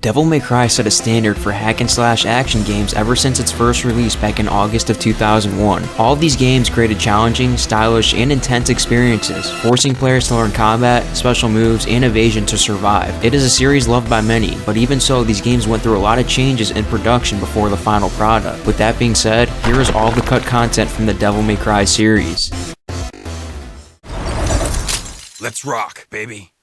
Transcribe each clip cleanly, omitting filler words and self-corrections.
Devil May Cry set a standard for hack-and-slash action games ever since its first release back in August of 2001. All of these games created challenging, stylish, and intense experiences, forcing players to learn combat, special moves, and evasion to survive. It is a series loved by many, but even so, these games went through a lot of changes in production before the final product. With that being said, here is all the cut content from the Devil May Cry series. Let's rock, baby.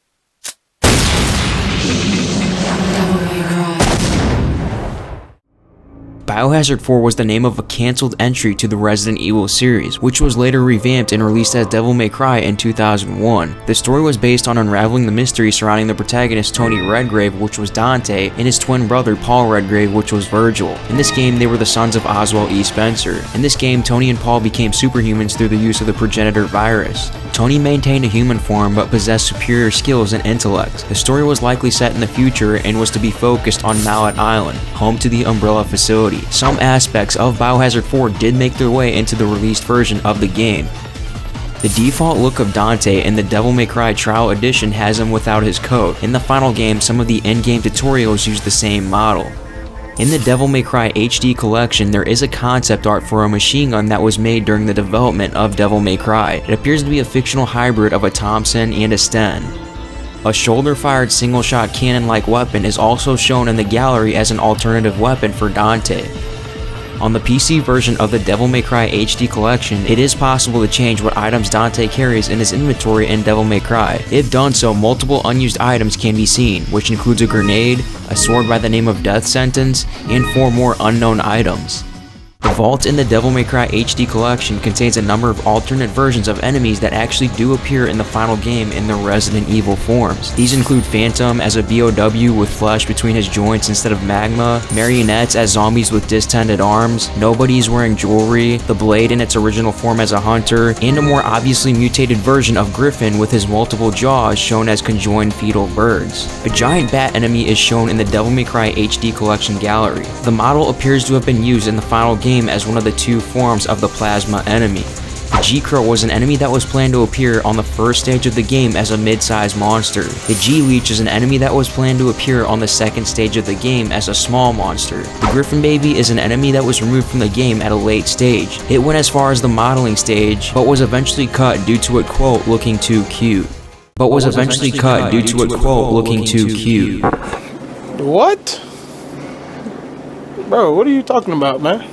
Biohazard 4 was the name of a cancelled entry to the Resident Evil series, which was later revamped and released as Devil May Cry in 2001. The story was based on unraveling the mystery surrounding the protagonist Tony Redgrave, which was Dante, and his twin brother Paul Redgrave, which was Vergil. In this game, they were the sons of Oswald E. Spencer. In this game, Tony and Paul became superhumans through the use of the progenitor virus. Tony maintained a human form but possessed superior skills and intellect. The story was likely set in the future and was to be focused on Mallet Island, home to the Umbrella facility. Some aspects of Biohazard 4 did make their way into the released version of the game. The default look of Dante in the Devil May Cry Trial Edition has him without his coat. In the final game, some of the in-game tutorials use the same model. In the Devil May Cry HD collection, there is a concept art for a machine gun that was made during the development of Devil May Cry. It appears to be a fictional hybrid of a Thompson and a Sten. A shoulder-fired single-shot cannon-like weapon is also shown in the gallery as an alternative weapon for Dante. On the PC version of the Devil May Cry HD collection, it is possible to change what items Dante carries in his inventory in Devil May Cry. If done so, multiple unused items can be seen, which includes a grenade, a sword by the name of Death Sentence, and 4 more unknown items. The vault in the Devil May Cry HD collection contains a number of alternate versions of enemies that actually do appear in the final game in their Resident Evil forms. These include Phantom as a BOW with flesh between his joints instead of magma, marionettes as zombies with distended arms, nobodies wearing jewelry, the Blade in its original form as a hunter, and a more obviously mutated version of Griffin with his multiple jaws shown as conjoined fetal birds. A giant bat enemy is shown in the Devil May Cry HD collection gallery. The model appears to have been used in the final game as one of the 2 forms of the plasma enemy. The G-Crow was an enemy that was planned to appear on the first stage of the game as a mid-sized monster. The G-Leech is an enemy that was planned to appear on the second stage of the game as a small monster. The Griffin Baby is an enemy that was removed from the game at a late stage. It went as far as the modeling stage, but was eventually cut due to it, quote, looking too cute. What? Bro, what are you talking about, man?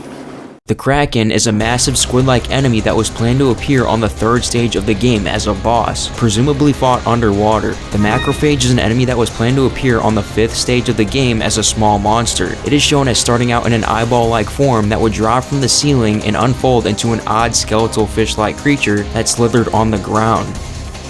The Kraken is a massive squid-like enemy that was planned to appear on the 3rd stage of the game as a boss, presumably fought underwater. The Macrophage is an enemy that was planned to appear on the 5th stage of the game as a small monster. It is shown as starting out in an eyeball-like form that would drop from the ceiling and unfold into an odd skeletal fish-like creature that slithered on the ground.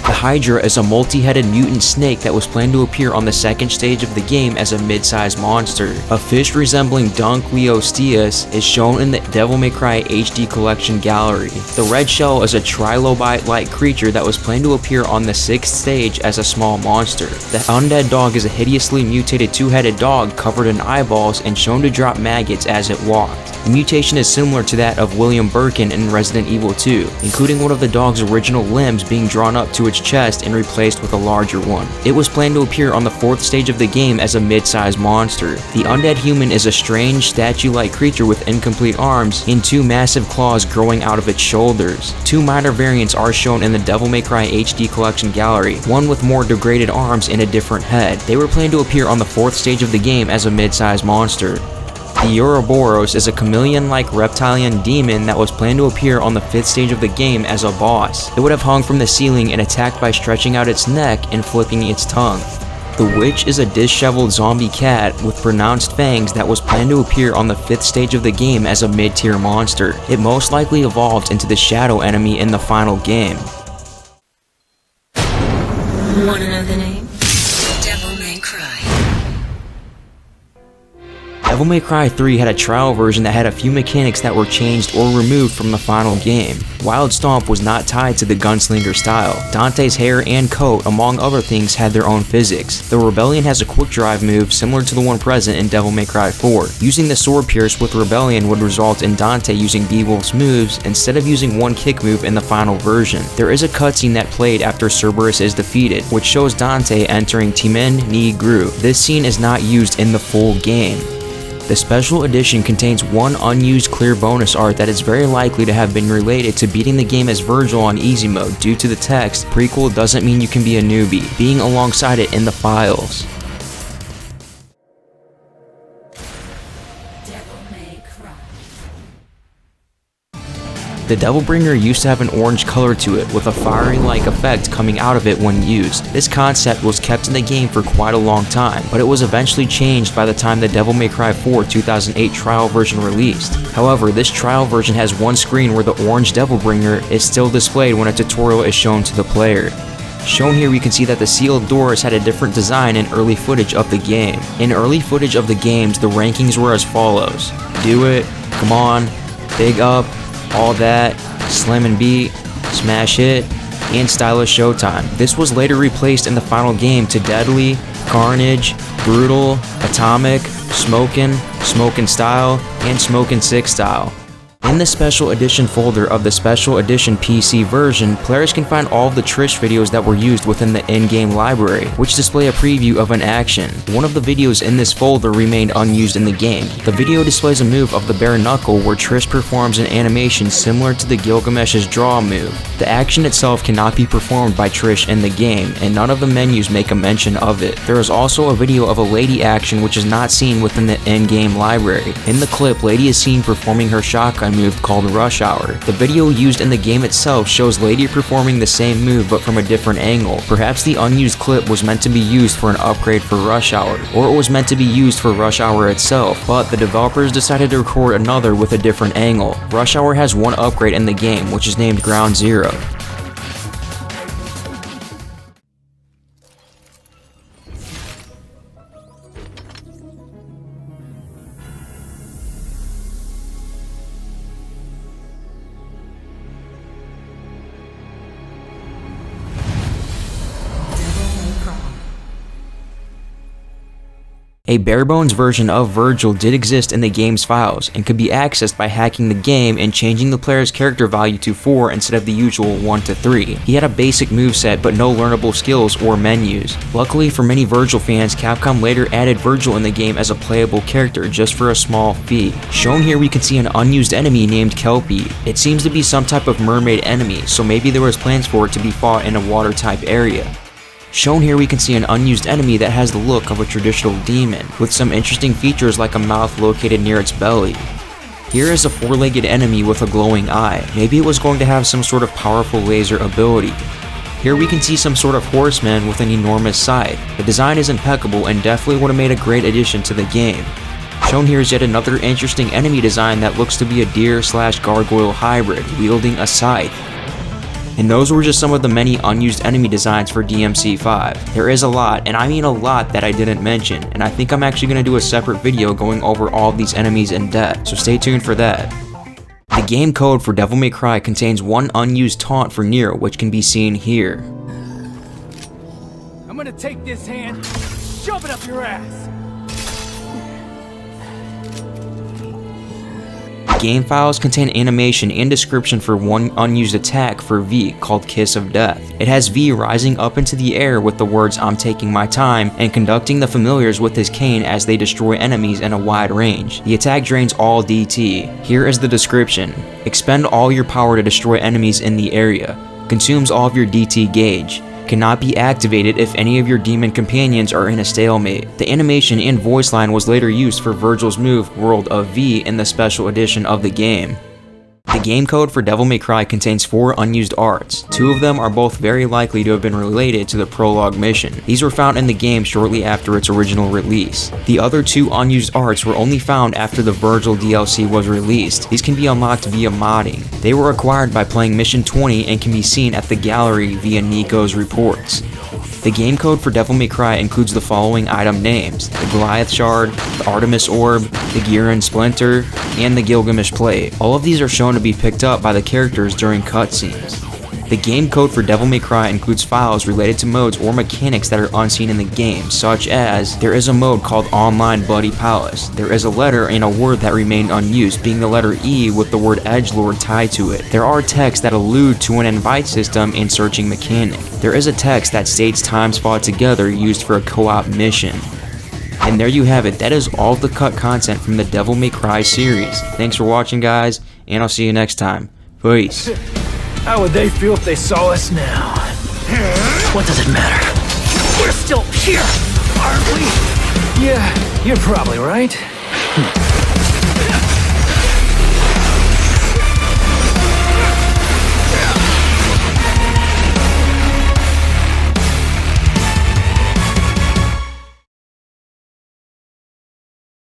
The Hydra is a multi-headed mutant snake that was planned to appear on the 2nd stage of the game as a mid-sized monster. A fish resembling Dunkleosteus is shown in the Devil May Cry HD collection gallery. The Red Shell is a trilobite-like creature that was planned to appear on the 6th stage as a small monster. The Undead Dog is a hideously mutated 2-headed dog covered in eyeballs and shown to drop maggots as it walked. The mutation is similar to that of William Birkin in Resident Evil 2, including one of the dog's original limbs being drawn up to its chest and replaced with a larger one. It was planned to appear on the 4th stage of the game as a mid-sized monster. The Undead Human is a strange, statue-like creature with incomplete arms and 2 massive claws growing out of its shoulders. 2 minor variants are shown in the Devil May Cry HD collection gallery, one with more degraded arms and a different head. They were planned to appear on the 4th stage of the game as a mid-sized monster. The Ouroboros is a chameleon-like reptilian demon that was planned to appear on the 5th stage of the game as a boss. It would have hung from the ceiling and attacked by stretching out its neck and flicking its tongue. The Witch is a disheveled zombie cat with pronounced fangs that was planned to appear on the 5th stage of the game as a mid-tier monster. It most likely evolved into the shadow enemy in the final game. Want to know the name? Devil May Cry. Devil May Cry 3 had a trial version that had a few mechanics that were changed or removed from the final game. Wild Stomp was not tied to the gunslinger style. Dante's hair and coat, among other things, had their own physics. The Rebellion has a quick drive move similar to the one present in Devil May Cry 4. Using the Sword Pierce with Rebellion would result in Dante using Beowulf's moves instead of using one kick move in the final version. There is a cutscene that played after Cerberus is defeated, which shows Dante entering Teppen ni Gru. This scene is not used in the full game. The special edition contains one unused clear bonus art that is very likely to have been related to beating the game as Vergil on easy mode due to the text, "Prequel doesn't mean you can be a newbie," being alongside it in the files. The Devilbringer used to have an orange color to it, with a fiery-like effect coming out of it when used. This concept was kept in the game for quite a long time, but it was eventually changed by the time the Devil May Cry 4 2008 trial version released. However, this trial version has one screen where the orange Devilbringer is still displayed when a tutorial is shown to the player. Shown here, we can see that the sealed doors had a different design in early footage of the game. In early footage of the games, the rankings were as follows: Do It, Come On, Big Up, All That, Slam and Beat, Smash Hit, and Stylish Showtime. This was later replaced in the final game to Deadly, Carnage, Brutal, Atomic, Smokin', Smokin' Style, and Smokin' 6 Style. In the Special Edition folder of the Special Edition PC version, players can find all of the Trish videos that were used within the in-game library, which display a preview of an action. One of the videos in this folder remained unused in the game. The video displays a move of the bare knuckle where Trish performs an animation similar to the Gilgamesh's draw move. The action itself cannot be performed by Trish in the game, and none of the menus make a mention of it. There is also a video of a Lady action which is not seen within the in-game library. In the clip, Lady is seen performing her shotgun move called Rush Hour. The video used in the game itself shows Lady performing the same move but from a different angle. Perhaps the unused clip was meant to be used for an upgrade for Rush Hour, or it was meant to be used for Rush Hour itself, but the developers decided to record another with a different angle. Rush Hour has one upgrade in the game, which is named Ground Zero. A bare-bones version of Vergil did exist in the game's files, and could be accessed by hacking the game and changing the player's character value to 4 instead of the usual 1 to 3. He had a basic moveset but no learnable skills or menus. Luckily for many Vergil fans, Capcom later added Vergil in the game as a playable character just for a small fee. Shown here, we can see an unused enemy named Kelpie. It seems to be some type of mermaid enemy, so maybe there was plans for it to be fought in a water-type area. Shown here, we can see an unused enemy that has the look of a traditional demon, with some interesting features like a mouth located near its belly. Here is a four-legged enemy with a glowing eye. Maybe it was going to have some sort of powerful laser ability. Here we can see some sort of horseman with an enormous scythe. The design is impeccable and definitely would have made a great addition to the game. Shown here is yet another interesting enemy design that looks to be a deer/gargoyle hybrid, wielding a scythe. And those were just some of the many unused enemy designs for DMC5. There is a lot, and I mean a lot, that I didn't mention, and I think I'm actually going to do a separate video going over all of these enemies in depth, so stay tuned for that. The game code for Devil May Cry contains one unused taunt for Nero, which can be seen here. I'm gonna take this hand, shove it up your ass! Game files contain animation and description for one unused attack for V called Kiss of Death. It has V rising up into the air with the words "I'm taking my time" and conducting the familiars with his cane as they destroy enemies in a wide range. The attack drains all DT. Here is the description: expend all your power to destroy enemies in the area. Consumes all of your DT gauge. Cannot be activated if any of your demon companions are in a stalemate. The animation and voice line was later used for Vergil's move World of V in the special edition of the game. The game code for Devil May Cry contains 4 unused arts. 2 of them are both very likely to have been related to the prologue mission. These were found in the game shortly after its original release. The other 2 unused arts were only found after the Vergil DLC was released. These can be unlocked via modding. They were acquired by playing Mission 20 and can be seen at the gallery via Nico's reports. The game code for Devil May Cry includes the following item names: the Goliath Shard, the Artemis Orb, the Giran Splinter, and the Gilgamesh Plate. All of these are shown to be picked up by the characters during cutscenes. The game code for Devil May Cry includes files related to modes or mechanics that are unseen in the game, such as there is a mode called Online Bloody Palace. There is a letter and a word that remained unused, being the letter E with the word Edgelord tied to it. There are texts that allude to an invite system and searching mechanic. There is a text that states times fought together used for a co-op mission. And there you have it. That is all of the cut content from the Devil May Cry series. Thanks for watching, guys, and I'll see you next time. Peace. How would they feel if they saw us now? What does it matter? We're still here, aren't we? Yeah, you're probably right.